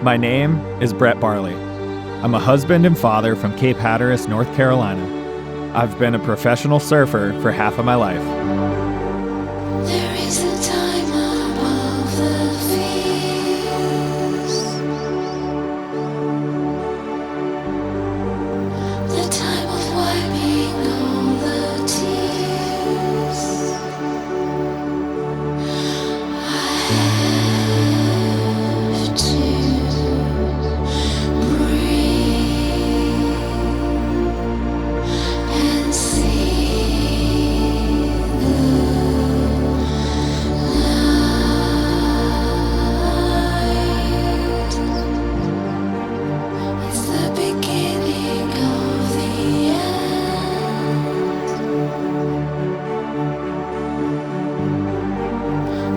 My name is Brett Barley. I'm a husband and father from Cape Hatteras, North Carolina. I've been a professional surfer for half of my life. There is a time above the fields, the time of wiping all the tears. I have to breathe and see the light. It's the beginning of the end.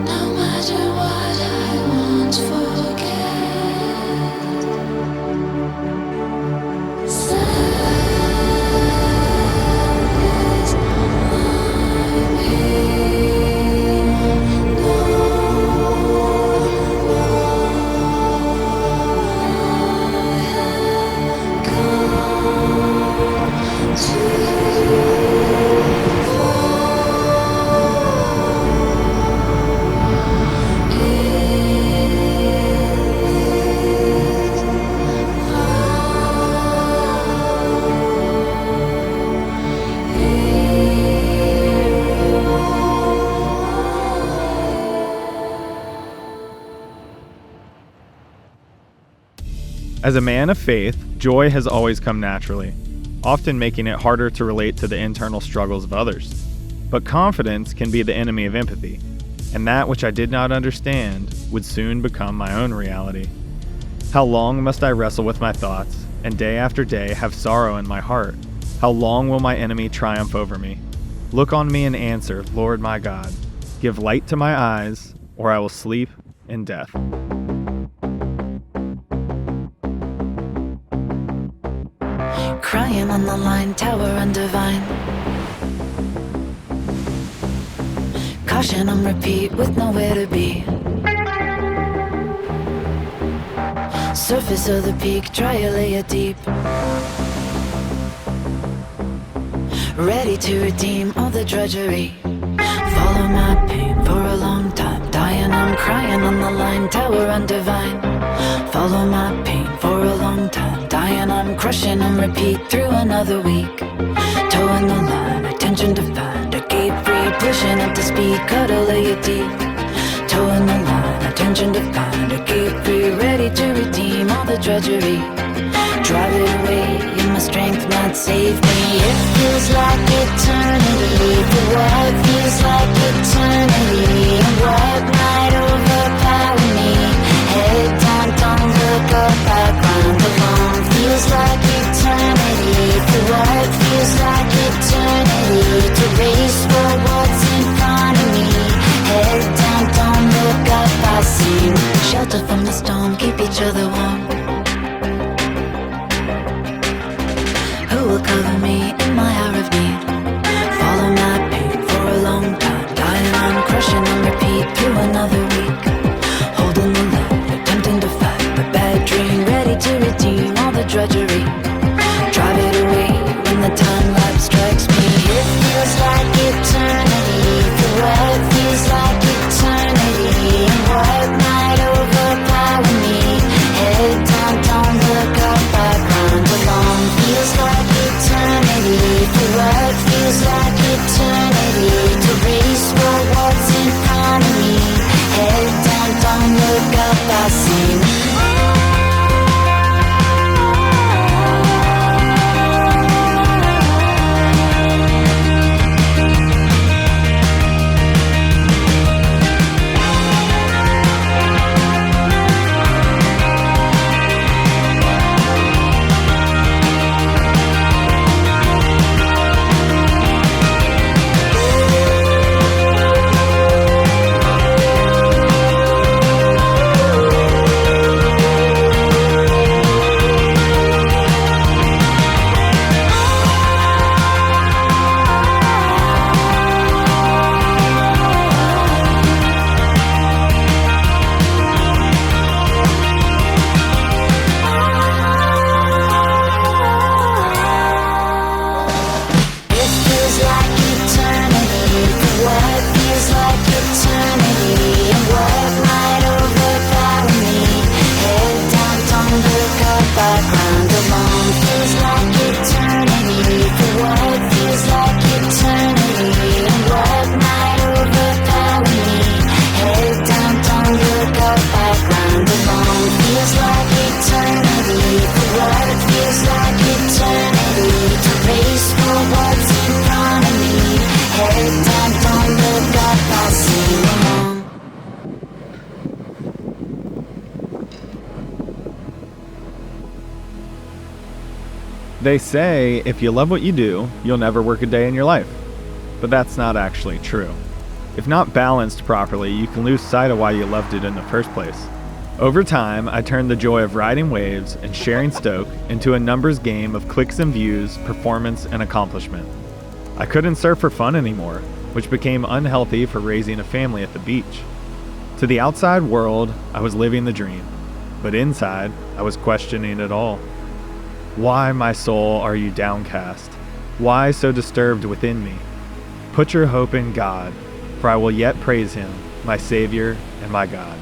No matter what I won't forget. Sadness, I'm here. As a man of faith, joy has always come naturally, often making it harder to relate to the internal struggles of others. But confidence can be the enemy of empathy, and that which I did not understand would soon become my own reality. How long must I wrestle with my thoughts, and day after day have sorrow in my heart? How long will my enemy triumph over me? Look on me and answer, Lord my God. Give light to my eyes, or I will sleep in death. Crying on the line, tower undivine. Caution on repeat with nowhere to be. Surface of the peak, try a layer deep. Ready to redeem all the drudgery. Follow my pain for a long time. Dying, I'm crying on the line, tower undivine. Follow my pain for a long time. Dying, I'm crushing on repeat through another week. Towing the line, attention to find a gate free. Pushing up to speed, cut a layer deep. Towing the line, attention to find a gate free. Ready to redeem all the drudgery. Drive it away, and my strength might save me. It feels like eternity. The world feels like eternity. And what might overpower me? Head down, don't look up, background alone. Feels like eternity. The world feels like eternity. To race for what's in front of me. Head down, don't look up, I see. Shelter from the storm, keep each other warm. Who will cover me in my hour of need? Follow my pain for a long time. Dying, I'm crushing on repeat through another week. Holding the line, attempting to fight the bad dream. Ready to redeem all the drudgery. Drive it away when the time lapse strikes me. It feels like eternity. The world feels like eternity. And what might overpower me? Head down, don't look up, background alone. Feels like eternity. The They say if you love what you do, you'll never work a day in your life. But that's not actually true. If not balanced properly, you can lose sight of why you loved it in the first place. Over time, I turned the joy of riding waves and sharing stoke into a numbers game of clicks and views, performance, and accomplishment. I couldn't surf for fun anymore, which became unhealthy for raising a family at the beach. To the outside world, I was living the dream, but inside, I was questioning it all. Why, my soul, are you downcast? Why so disturbed within me? Put your hope in God, for I will yet praise him, my Savior and my God.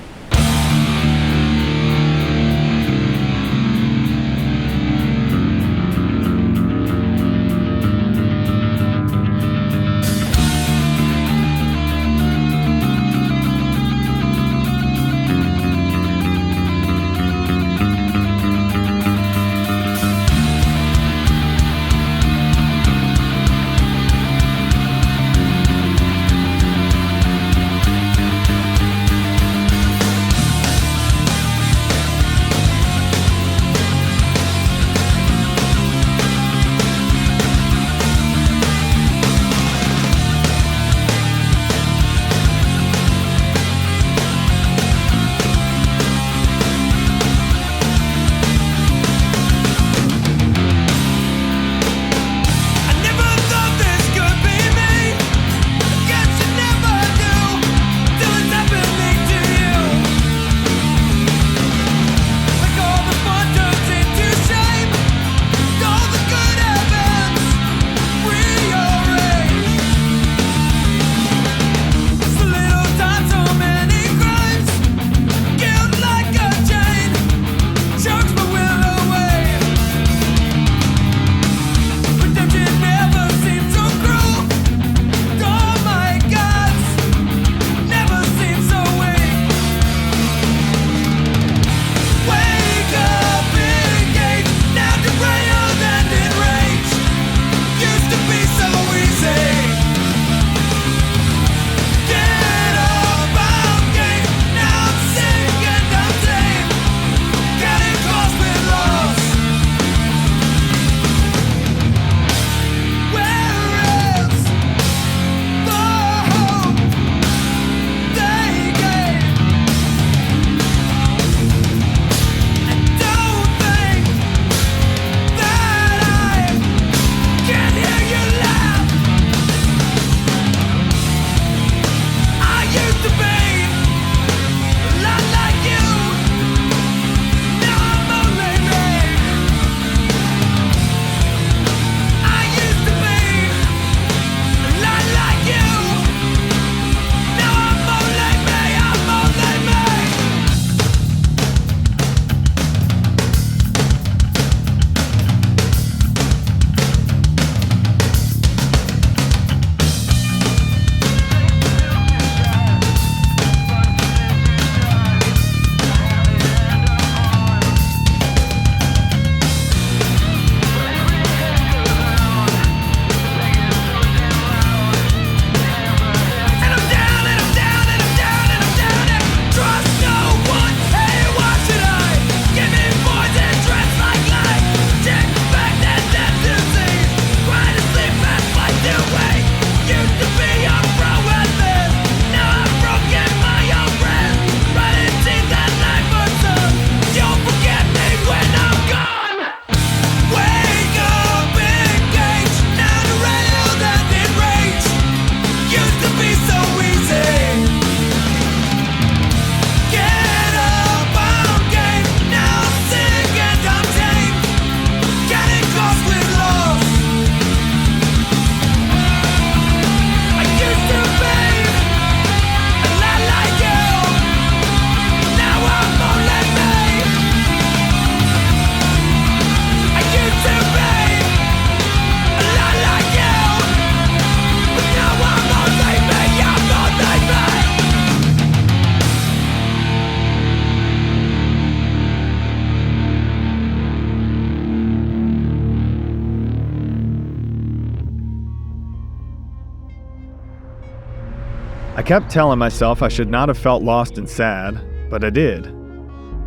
I kept telling myself I should not have felt lost and sad, but I did.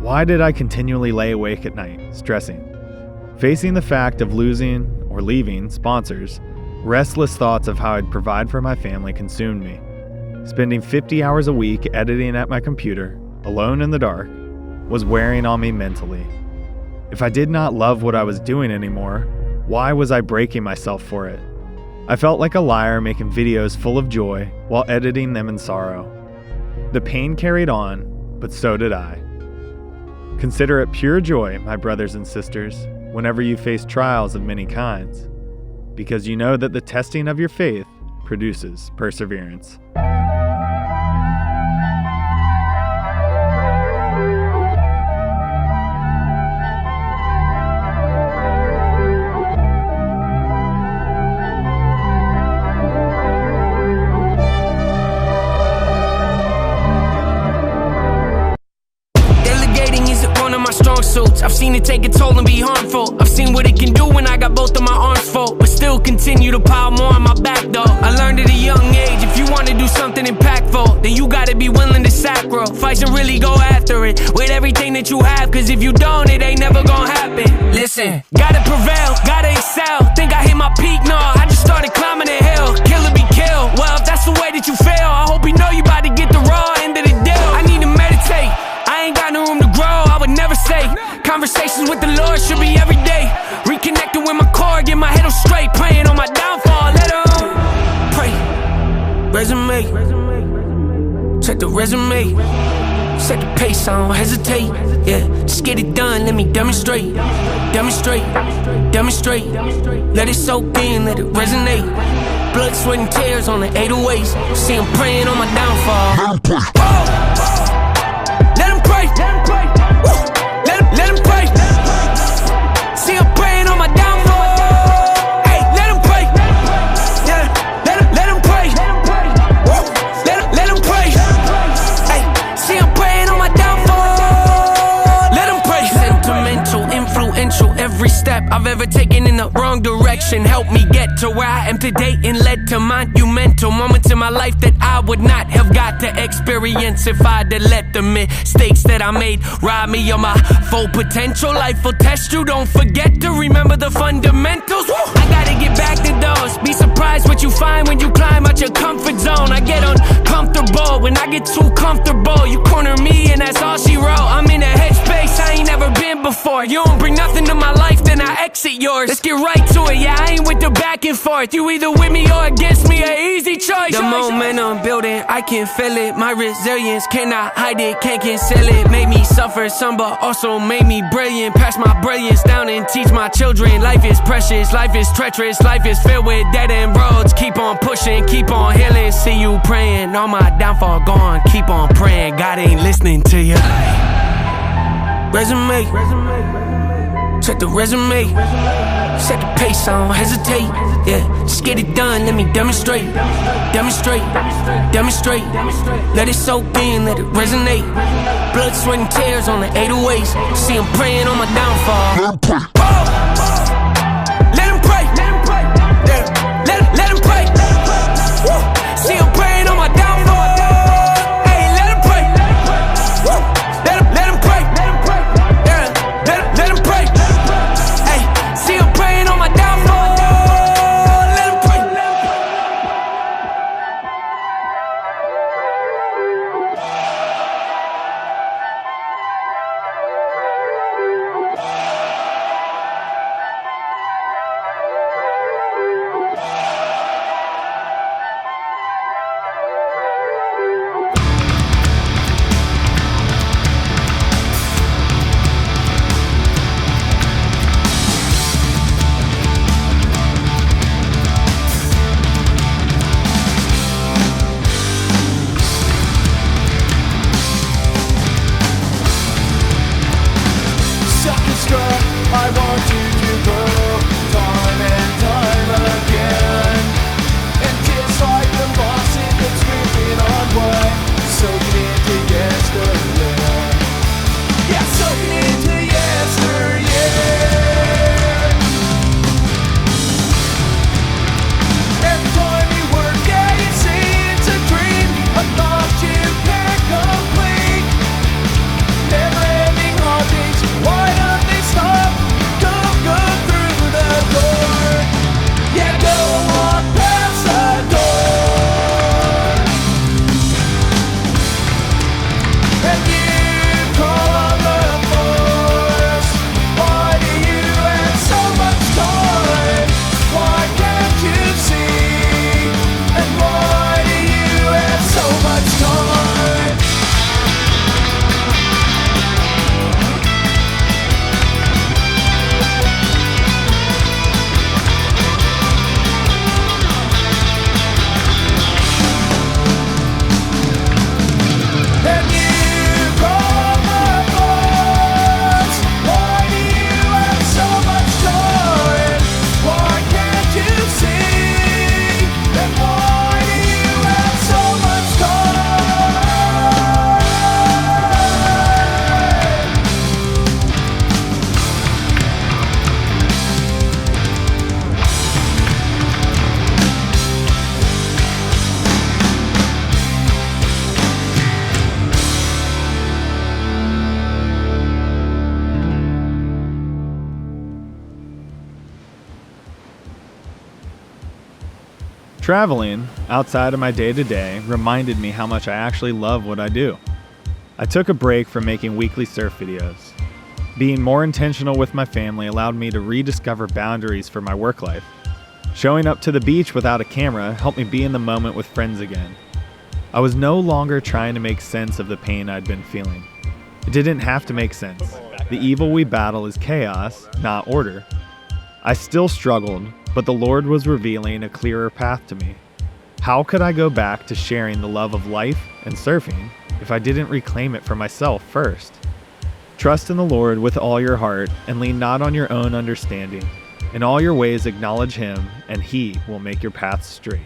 Why did I continually lay awake at night, stressing? Facing the fact of losing or leaving sponsors, restless thoughts of how I'd provide for my family consumed me. Spending 50 hours a week editing at my computer, alone in the dark, was wearing on me mentally. If I did not love what I was doing anymore, why was I breaking myself for it? I felt like a liar making videos full of joy while editing them in sorrow. The pain carried on, but so did I. Consider it pure joy, my brothers and sisters, whenever you face trials of many kinds, because you know that the testing of your faith produces perseverance. I've seen it take a toll and be harmful. I've seen what it can do when I got both of my arms full, but still continue to pile more on my back though. I learned at a young age, if you want to do something impactful, then you gotta be willing to sacrifice and really go after it with everything that you have, cause if you don't, it ain't never gonna happen. Listen, gotta prevail, gotta excel. Think I hit my peak? No, I just started climbing the hill. Kill or be killed. Well, if that's the way that you feel, I hope you know you about to get the raw end of the deal. I need to meditate, I ain't got no room to grow, I would never say. Conversations with the Lord should be every day. Reconnecting with my core, get my head on straight. Praying on my downfall, let her pray. Resume, check the resume. Set the pace, I don't hesitate. Yeah, just get it done, let me demonstrate. Demonstrate, demonstrate. Let it soak in, let it resonate. Blood, sweat, and tears on the 808s. See him praying on my downfall. Let him pray. Let him pray. See him praying on my downfall. Hey, let him pray. Yeah, let him pray. Let him pray. Hey, see him praying on my downfall. Let him pray. Sentimental, influential. Every step I've ever taken in the wrong direction helped me get to where I am today and led to monumental moments in my life that I would not have got to experience if I'd have let the mistakes that I made rob me of my full potential. Life will test you, don't forget to remember the fundamentals. Woo! I gotta get back to those. Be surprised what you find when you climb out your comfort zone. I get uncomfortable when I get too comfortable. You corner me and that's all she wrote. I'm in a headspace I ain't never been before. You don't bring nothing to my life, then I exit yours. Let's get right to it, yeah, I ain't with the back and forth. You either with me or against me, an easy choice. The momentum building, I can feel it. My resilience, cannot hide it, can't conceal it. Made me suffer some, but also made me brilliant. Pass my brilliance down and teach my children. Life is precious, life is treacherous, life is filled with dead end roads. Keep on pushing, keep on healing. See you praying, on my downfall gone. Keep on praying, God ain't listening to you. Resume, check the resume. Set the pace, I don't hesitate. Yeah, just get it done, let me demonstrate. Demonstrate, demonstrate. Let it soak in, let it resonate. Blood, sweat, and tears on the 808s. See him praying on my downfall. Let him pray. Yeah, let him pray. Woo. See him praying on my downfall. Hey, let him pray. Woo. Let him pray. Yeah, let him pray. Hey, see him praying on my downfall. Let him pray. Traveling, outside of my day-to-day, reminded me how much I actually love what I do. I took a break from making weekly surf videos. Being more intentional with my family allowed me to rediscover boundaries for my work life. Showing up to the beach without a camera helped me be in the moment with friends again. I was no longer trying to make sense of the pain I'd been feeling. It didn't have to make sense. The evil we battle is chaos, not order. I still struggled, but the Lord was revealing a clearer path to me. How could I go back to sharing the love of life and surfing if I didn't reclaim it for myself first? Trust in the Lord with all your heart and lean not on your own understanding. In all your ways acknowledge Him, and He will make your paths straight.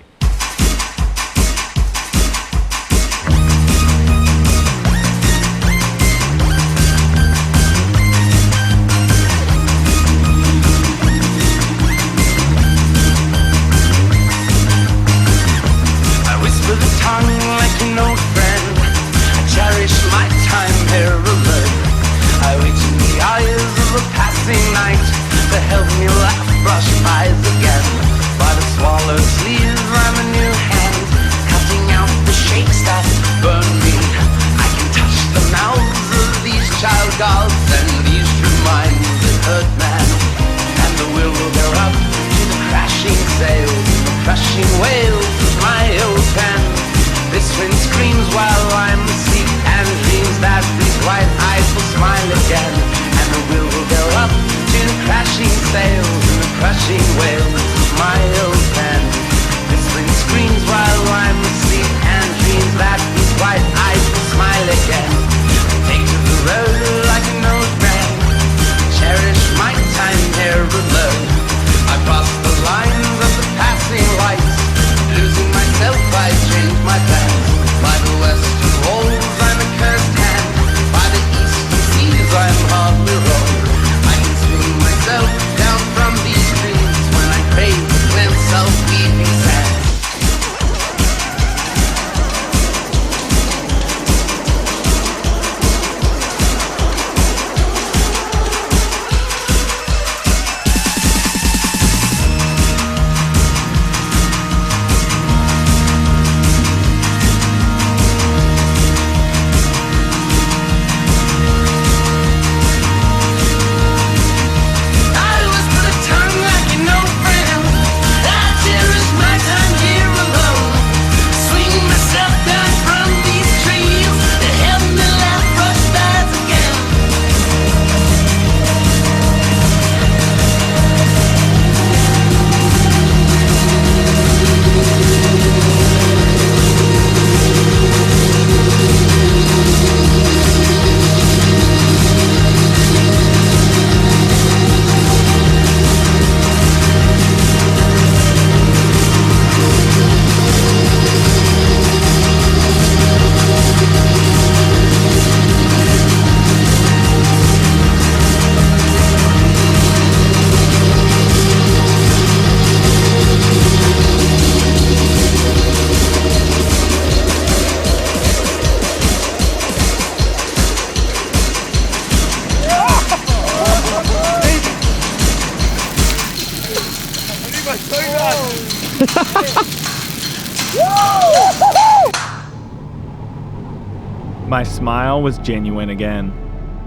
My smile was genuine again.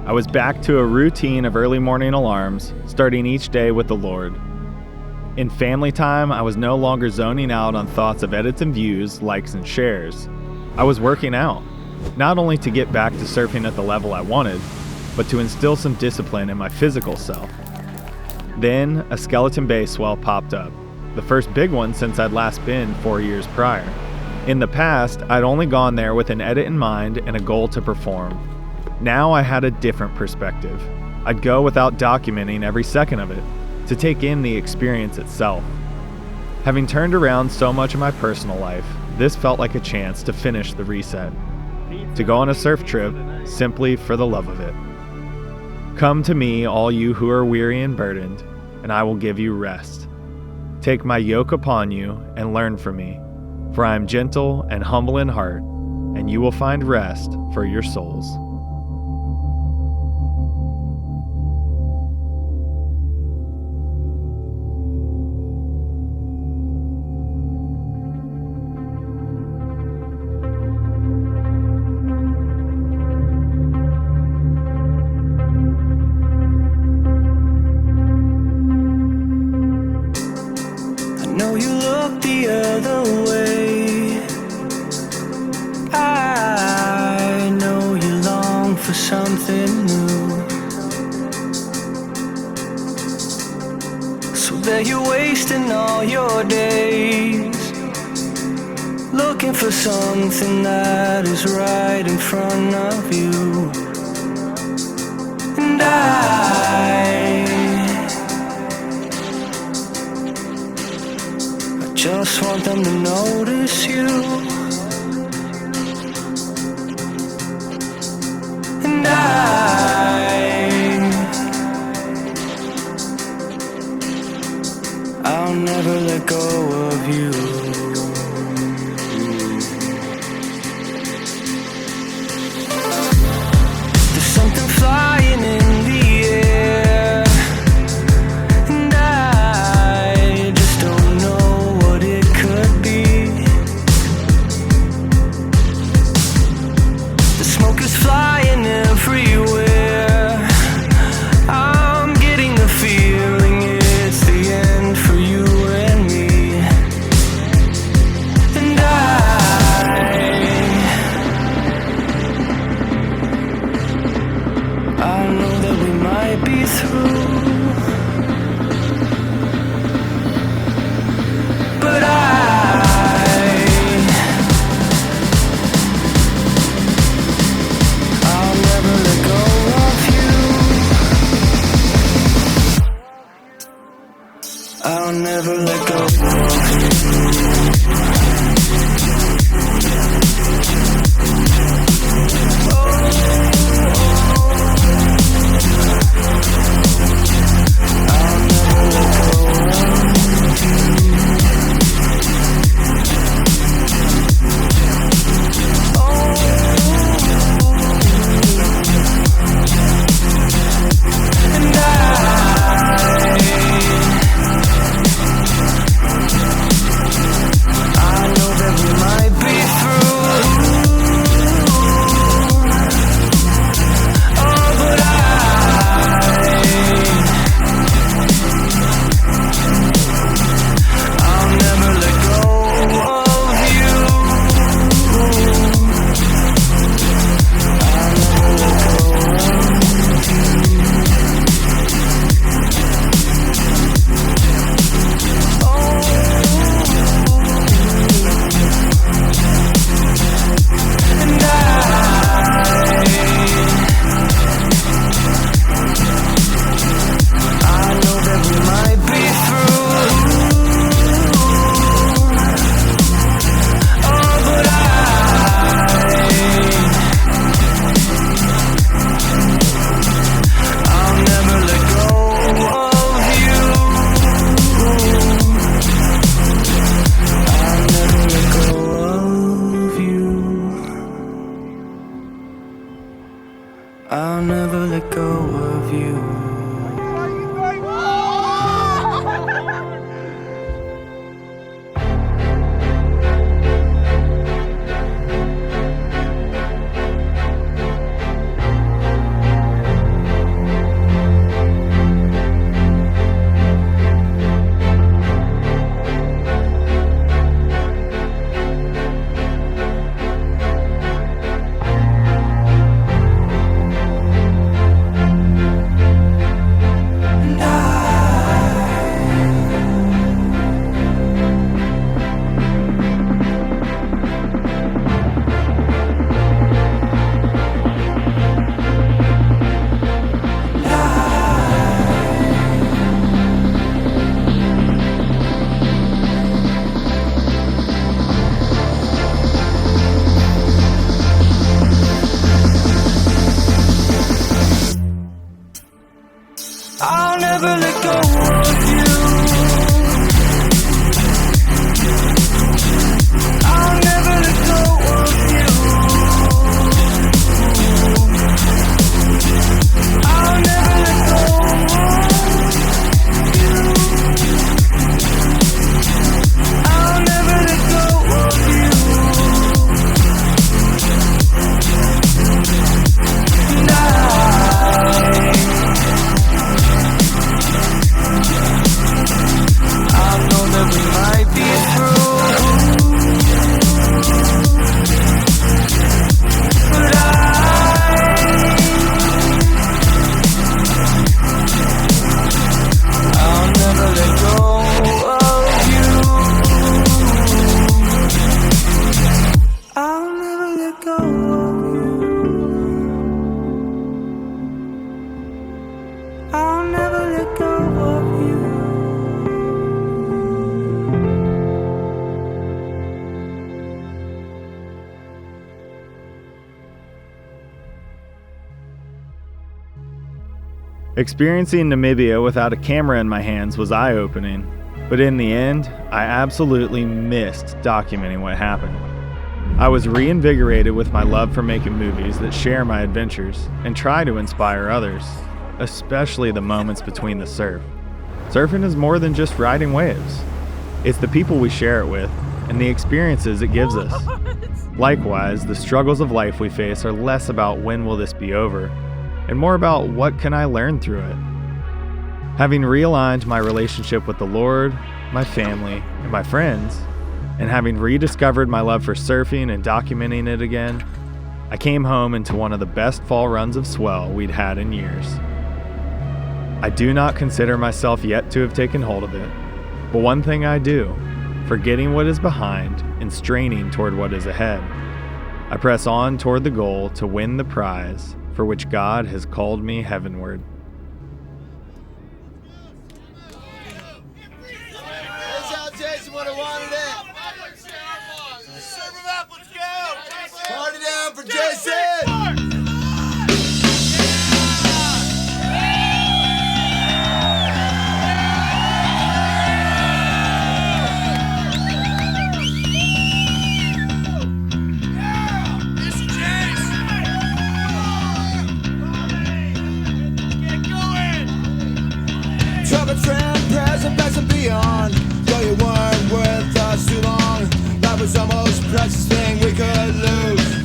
I was back to a routine of early morning alarms, starting each day with the Lord. In family time, I was no longer zoning out on thoughts of edits and views, likes and shares. I was working out, not only to get back to surfing at the level I wanted, but to instill some discipline in my physical self. Then, a Skeleton Bay swell popped up, the first big one since I'd last been 4 years prior. In the past, I'd only gone there with an edit in mind and a goal to perform. Now I had a different perspective. I'd go without documenting every second of it, to take in the experience itself. Having turned around so much of my personal life, this felt like a chance to finish the reset. To go on a surf trip, simply for the love of it. Come to me, all you who are weary and burdened, and I will give you rest. Take my yoke upon you and learn from me, for I am gentle and humble in heart, and you will find rest for your souls. know you look the other way. I know you long for something new. So there you're wasting all your days, looking for something that is right in front of you. And I just want them to notice you. And I'll never let go of you. There's something flying in the air, and I just don't know what it could be. The smoke is flying everywhere. I'm getting the feeling it's the end for you and me. And I know that we might be through, but I'll never let go of you. I'll never let go of you. Experiencing Namibia without a camera in my hands was eye-opening, but in the end, I absolutely missed documenting what happened. I was reinvigorated with my love for making movies that share my adventures and try to inspire others, especially the moments between the surf. Surfing is more than just riding waves. It's the people we share it with and the experiences it gives us. Likewise, the struggles of life we face are less about when will this be over, and more about what can I learn through it. Having realigned my relationship with the Lord, my family, and my friends, and having rediscovered my love for surfing and documenting it again, I came home into one of the best fall runs of swell we'd had in years. I do not consider myself yet to have taken hold of it, but one thing I do, forgetting what is behind and straining toward what is ahead, I press on toward the goal to win the prize for which God has called me heavenward. That's how Jason would have wanted it. Serve him up, let's go. Party down for Jason. Troubled friend, present, past and beyond. Though you weren't with us too long, life was the most precious thing we could lose.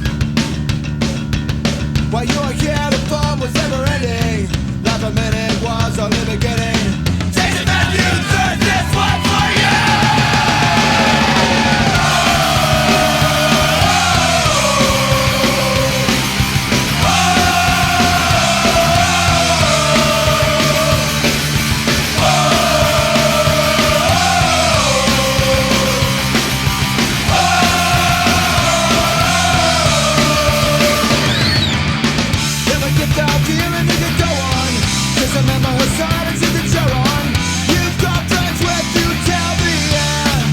While you were here, the fun was never ending. Life a minute was only beginning. Jason Matthews, this one for you! Remember her silence in the show on. You've got friends with you till the end.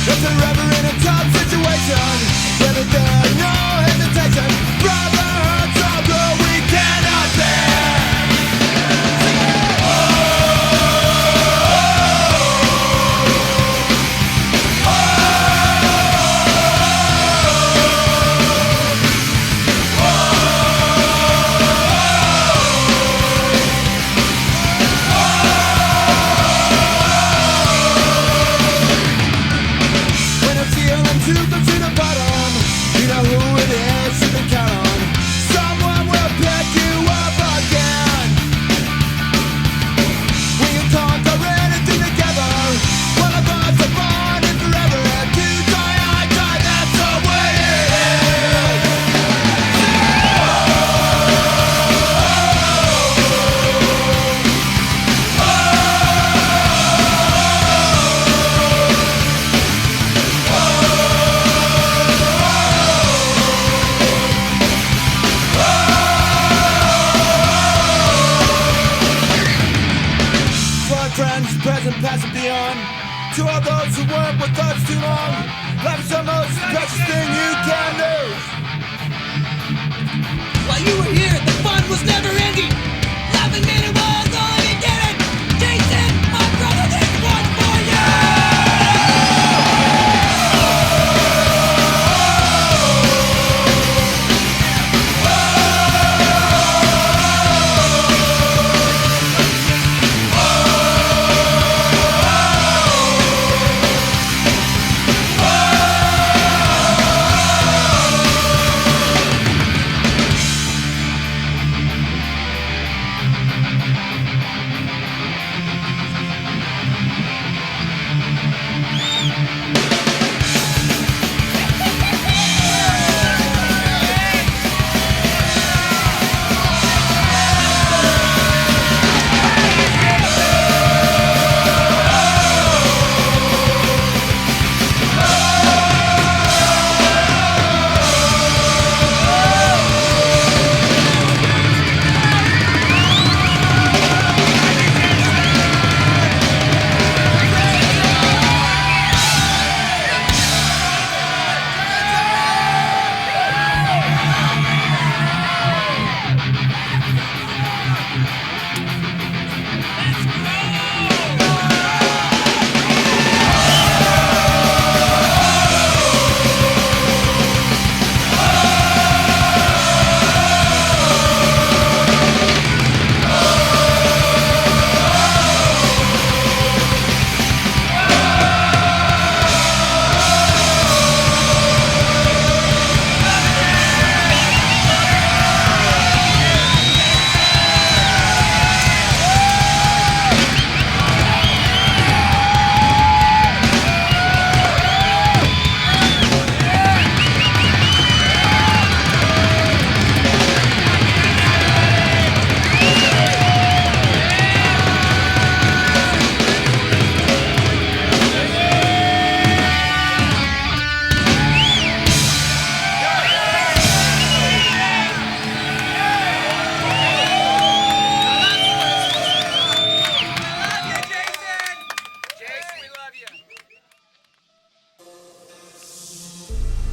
If they're ever in a tough situation, let it there, no hesitation. Brotherhood's all blue, we cannot bear. Pass it beyond. To all those who weren't with us too long, life's the most precious thing you can lose. While you were here, the fun was never ending. Laughing minute was all beginning. Jason, my brother, this one's for you!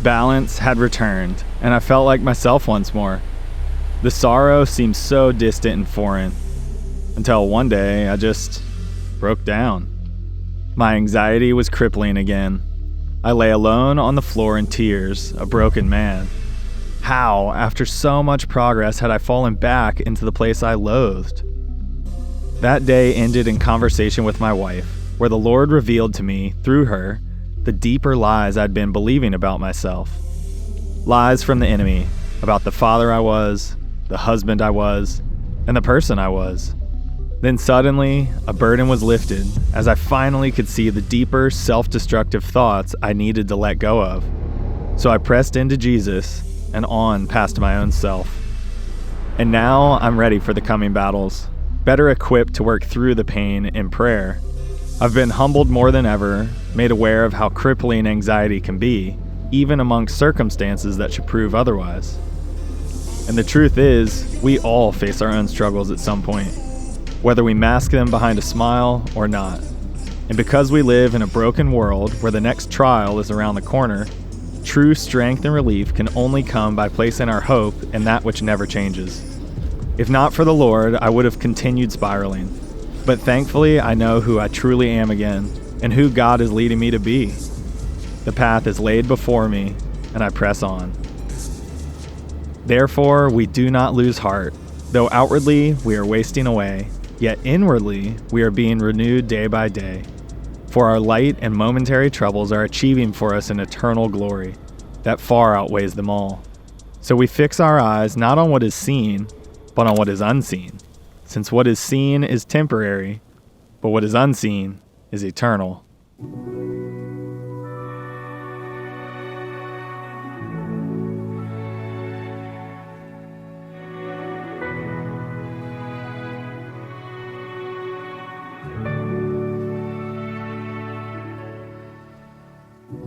Balance had returned, and I felt like myself once more. The sorrow seemed so distant and foreign, until one day I just broke down. My anxiety was crippling again. I lay alone on the floor in tears, a broken man. How, after so much progress, had I fallen back into the place I loathed? That day ended in conversation with my wife, where the Lord revealed to me, through her, the deeper lies I'd been believing about myself. Lies from the enemy, about the father I was, the husband I was, and the person I was. Then suddenly, a burden was lifted as I finally could see the deeper, self-destructive thoughts I needed to let go of. So I pressed into Jesus and on past my own self. And now I'm ready for the coming battles, better equipped to work through the pain in prayer. I've been humbled more than ever, made aware of how crippling anxiety can be, even amongst circumstances that should prove otherwise. And the truth is, we all face our own struggles at some point, whether we mask them behind a smile or not. And because we live in a broken world where the next trial is around the corner, true strength and relief can only come by placing our hope in that which never changes. If not for the Lord, I would have continued spiraling. But thankfully, I know who I truly am again, and who God is leading me to be. The path is laid before me, and I press on. Therefore, we do not lose heart. Though outwardly we are wasting away, yet inwardly we are being renewed day by day. For our light and momentary troubles are achieving for us an eternal glory that far outweighs them all. So we fix our eyes not on what is seen, but on what is unseen, since what is seen is temporary, but what is unseen is eternal.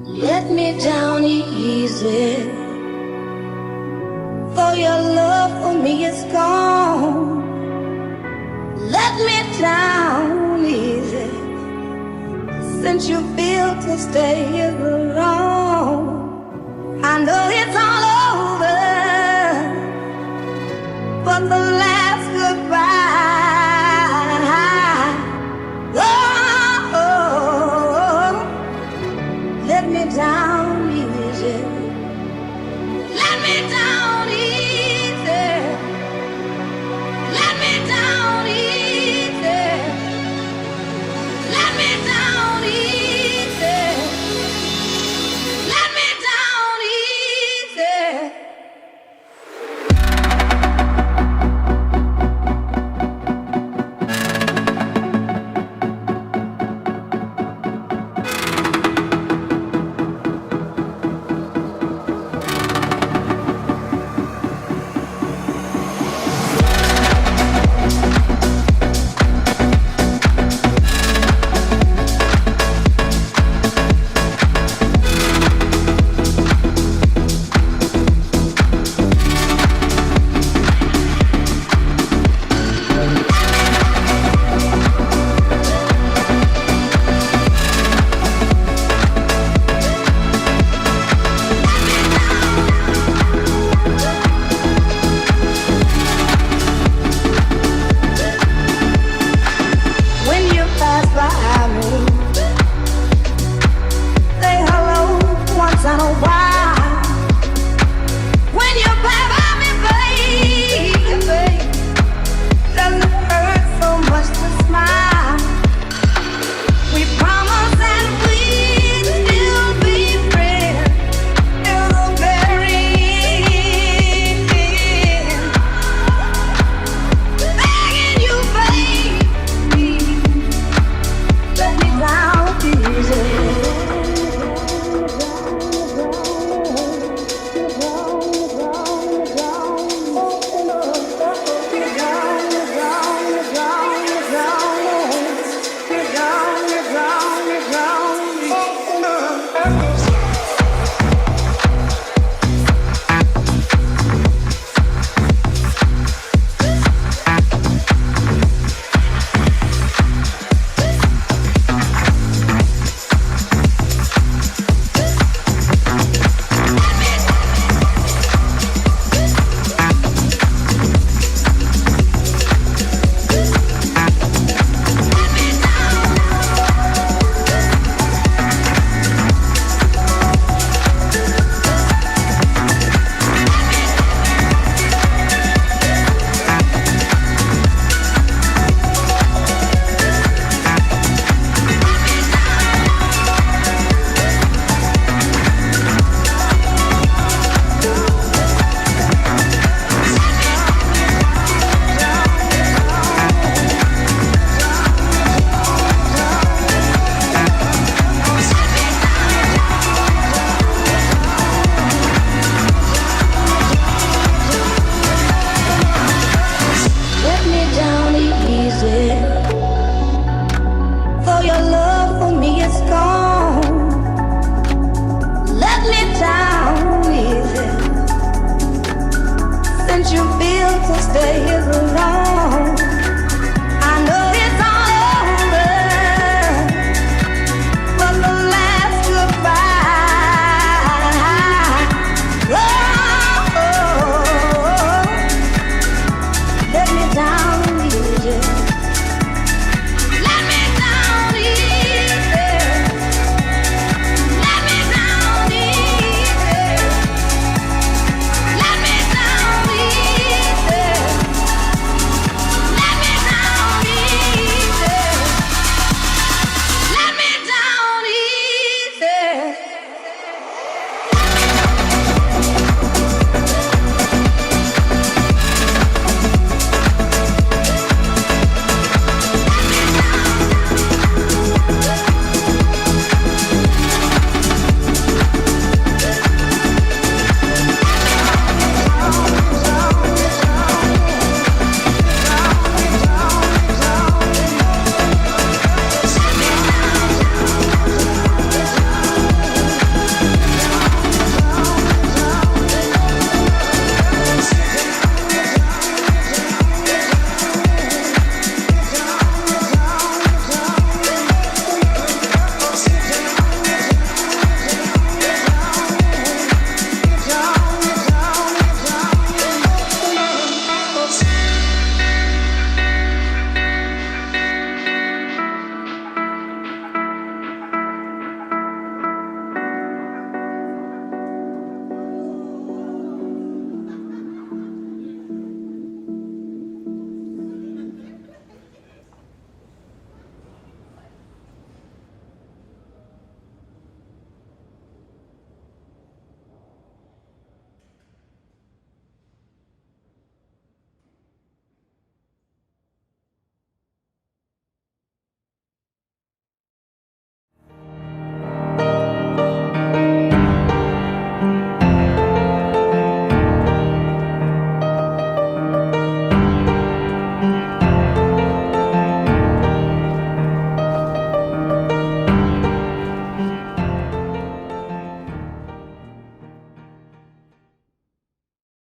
Let me down easy, for your love for me is gone. Let me down easy, since you feel to stay here alone. I know it's all over, but the last goodbye. Let me down easy. Let me down easy. Let me down easy. Let me down easy. Let me down easy. When you pass by me,